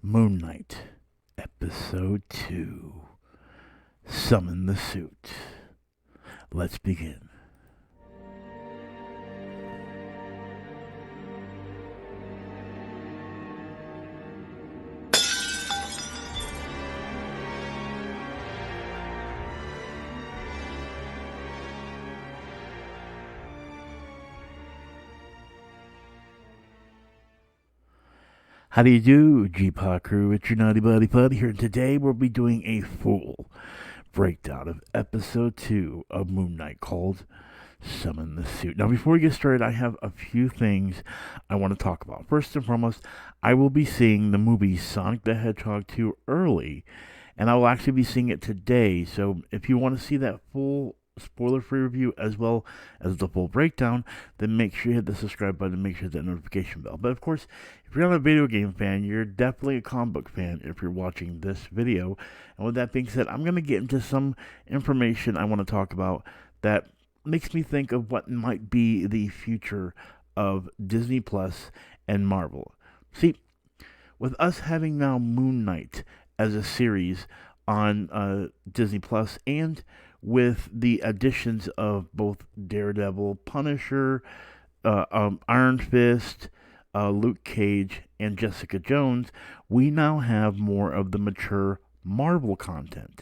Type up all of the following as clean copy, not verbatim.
Moon Knight, Episode 2. Summon the Suit. Let's begin. How do you do, G-Pod crew? It's your Naughty Buddy Pud here, and today we'll be doing a full breakdown of Episode 2 of Moon Knight called Summon the Suit. Now, before we get started, I have a few things I want to talk about. First and foremost, I will be seeing the movie Sonic the Hedgehog 2 early, and I will actually be seeing it today. So if you want to see that full spoiler-free review as well as the full breakdown, then make sure you hit the subscribe button and make sure you hit that notification bell. But of course, if you're not a video game fan, you're definitely a comic book fan if you're watching this video. And with that being said, I'm going to get into some information I want to talk about that makes me think of what might be the future of Disney Plus and Marvel. See, with us having now Moon Knight as a series on Disney Plus, and with the additions of both Daredevil, Punisher, Iron Fist, Luke Cage, and Jessica Jones, we now have more of the mature Marvel content.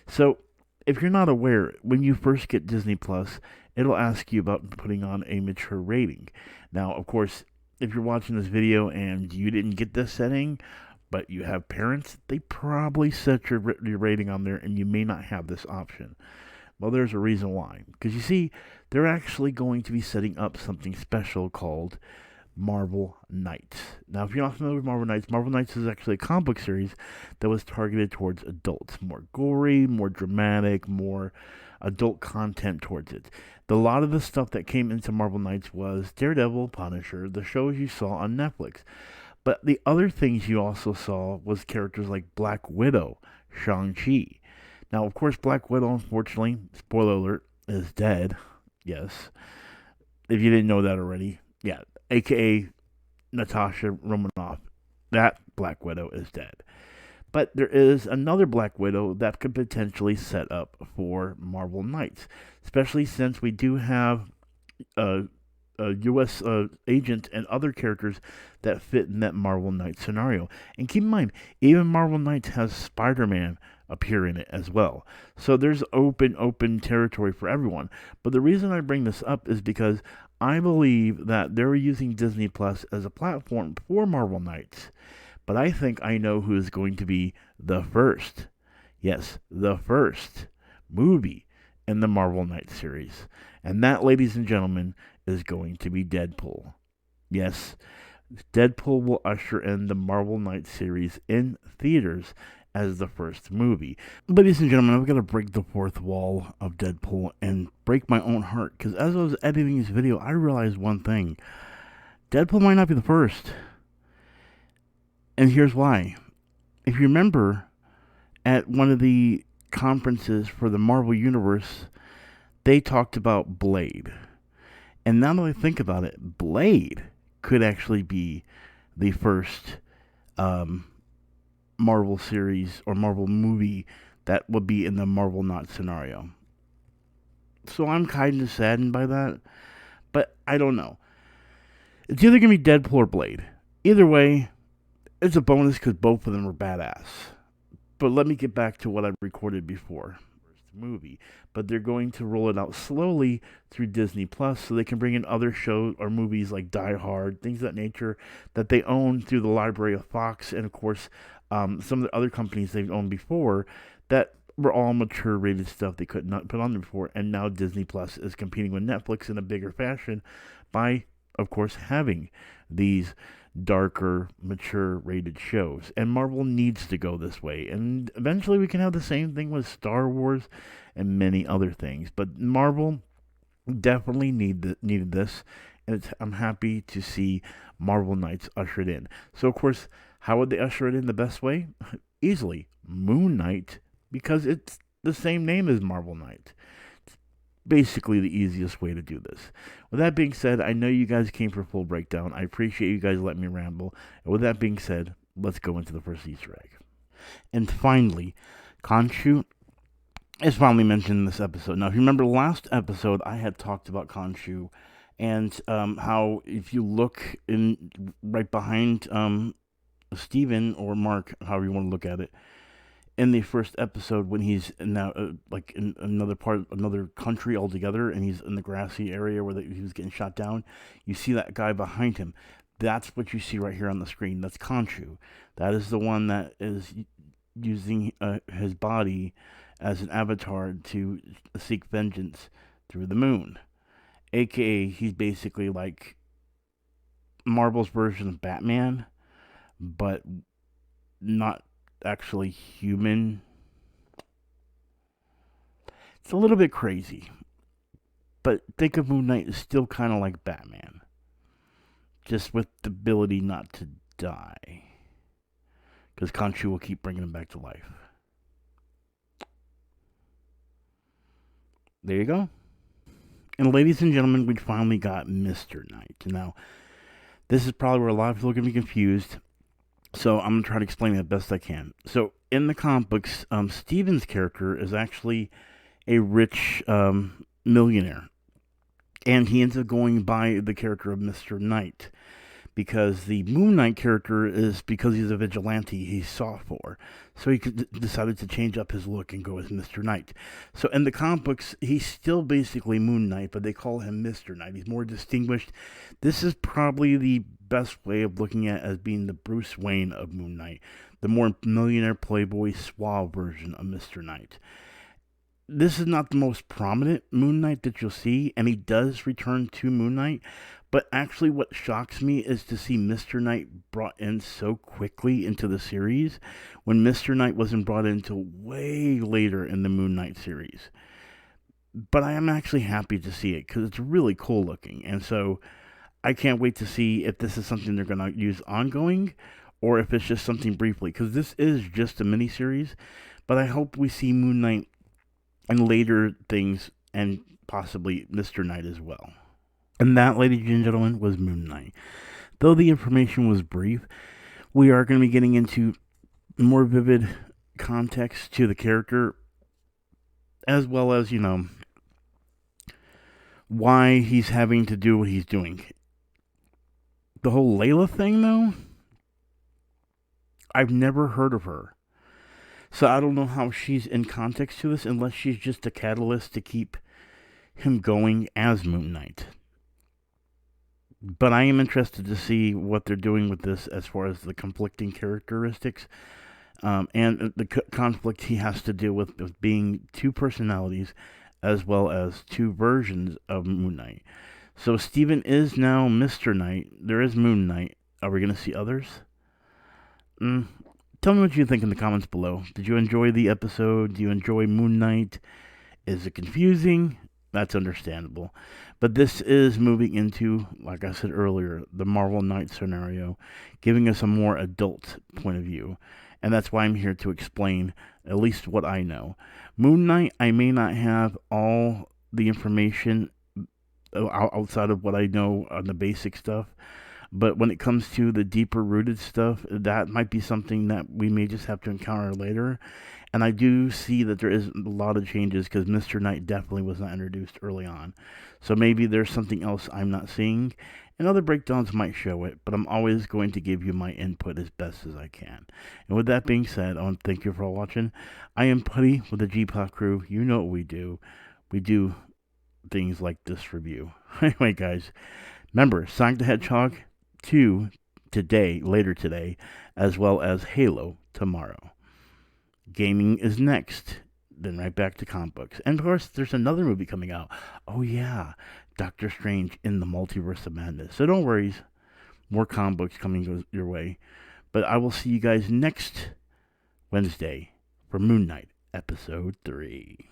So, if you're not aware, when you first get Disney Plus, it'll ask you about putting on a mature rating. Now, of course, if you're watching this video and you didn't get this setting, but you have parents, they probably set your rating on there and you may not have this option. Well, there's a reason why. Because you see, they're actually going to be setting up something special called Marvel Knights. Now, if you're not familiar with Marvel Knights is actually a comic book series that was targeted towards adults. More gory, more dramatic, more adult content towards it. A lot of the stuff that came into Marvel Knights was Daredevil, Punisher, the shows you saw on Netflix. But the other things you also saw was characters like Black Widow, Shang-Chi. Now, of course, Black Widow, unfortunately, spoiler alert, is dead. Yes. If you didn't know that already. Yeah. AKA Natasha Romanoff. That Black Widow is dead. But there is another Black Widow that could potentially set up for Marvel Knights. Especially since we do have a U.S. agent and other characters that fit in that Marvel Knights scenario. And keep in mind, even Marvel Knights has Spider-Man appear in it as well. So there's open territory for everyone. But the reason I bring this up is because I believe that they're using Disney Plus as a platform for Marvel Knights. But I think I know who is going to be the first, yes, the first movie in the Marvel Knights series. And that, ladies and gentlemen, is going to be Deadpool. Yes, Deadpool will usher in the Marvel Knights series in theaters as the first movie. Ladies and gentlemen, I've got to break the fourth wall of Deadpool and break my own heart, because as I was editing this video, I realized one thing. Deadpool might not be the first. And here's why. If you remember, at one of the conferences for the Marvel Universe, they talked about Blade. And now that I think about it, Blade could actually be the first Marvel series or Marvel movie that would be in the Marvel Not scenario. So I'm kind of saddened by that, but I don't know. It's either going to be Deadpool or Blade. Either way, it's a bonus because both of them are badass. But let me get back to what I recorded before. Movie, but they're going to roll it out slowly through Disney Plus so they can bring in other shows or movies like Die Hard, things of that nature that they own through the library of Fox, and of course some of the other companies they've owned before that were all mature rated stuff they could not put on there before. And now Disney Plus is competing with Netflix in a bigger fashion by, of course, having these darker, mature rated shows. And Marvel needs to go this way. And eventually we can have the same thing with Star Wars and many other things. But Marvel definitely needed this. And I'm happy to see Marvel Knights ushered in. So, of course, how would they usher it in the best way? Easily, Moon Knight, because it's the same name as Marvel Knight. Basically the easiest way to do this. With that being said, I know you guys came for a full breakdown. I appreciate you guys letting me ramble. And with that being said, let's go into the first Easter egg. And finally, Khonshu is finally mentioned in this episode. Now, if you remember last episode, I had talked about Khonshu and how if you look in right behind Stephen or Mark, however you want to look at it, in the first episode when he's now like in another country altogether, and he's in the grassy area where he was getting shot down, you see that guy behind him. That's what you see right here on the screen. That's Khonshu. That is the one that is using his body as an avatar to seek vengeance through the moon. AKA, he's basically like Marvel's version of Batman, but not actually human. It's a little bit crazy, but think of Moon Knight as still kind of like Batman, just with the ability not to die, because Khonshu will keep bringing him back to life. There you go. And ladies and gentlemen, we finally got Mr. Knight. Now, this is probably where a lot of people are going to be confused, so I'm going to try to explain it best I can. So, in the comic books, Steven's character is actually a rich millionaire, and he ends up going by the character of Mr. Knight, because the Moon Knight character is, because he's a vigilante, he's sought for. So he decided to change up his look and go as Mr. Knight. So in the comic books, he's still basically Moon Knight, but they call him Mr. Knight. He's more distinguished. This is probably the best way of looking at it as being the Bruce Wayne of Moon Knight, the more millionaire playboy suave version of Mr. Knight. This is not the most prominent Moon Knight that you'll see, and he does return to Moon Knight. But actually what shocks me is to see Mr. Knight brought in so quickly into the series, when Mr. Knight wasn't brought in until way later in the Moon Knight series. But I am actually happy to see it, because it's really cool looking. And so I can't wait to see if this is something they're going to use ongoing, or if it's just something briefly, because this is just a miniseries. But I hope we see Moon Knight and later things, and possibly Mr. Knight as well. And that, ladies and gentlemen, was Moon Knight. Though the information was brief, we are going to be getting into more vivid context to the character, as well as, why he's having to do what he's doing. The whole Layla thing, though, I've never heard of her. So I don't know how she's in context to this, unless she's just a catalyst to keep him going as Moon Knight. But I am interested to see what they're doing with this as far as the conflicting characteristics and the conflict he has to deal with being two personalities as well as two versions of Moon Knight. So Steven is now Mr. Knight. There is Moon Knight. Are we going to see others? Tell me what you think in the comments below. Did you enjoy the episode? Do you enjoy Moon Knight? Is it confusing? That's understandable. But this is moving into, like I said earlier, the Marvel Knight scenario, giving us a more adult point of view. And that's why I'm here to explain at least what I know. Moon Knight, I may not have all the information outside of what I know on the basic stuff. But when it comes to the deeper rooted stuff, that might be something that we may just have to encounter later. And I do see that there is a lot of changes, because Mr. Knight definitely was not introduced early on. So maybe there's something else I'm not seeing, and other breakdowns might show it, but I'm always going to give you my input as best as I can. And with that being said, I want to thank you for all watching. I am Putty with the G-Pop crew. You know what we do. We do things like this review. Anyway, guys, remember, Sonic the Hedgehog 2 later today, as well as Halo tomorrow. Gaming is next, then right back to comic books. And of course, there's another movie coming out. Oh yeah, Doctor Strange in the Multiverse of Madness. So don't worry, more comic books coming your way. But I will see you guys next Wednesday for Moon Knight, Episode 3.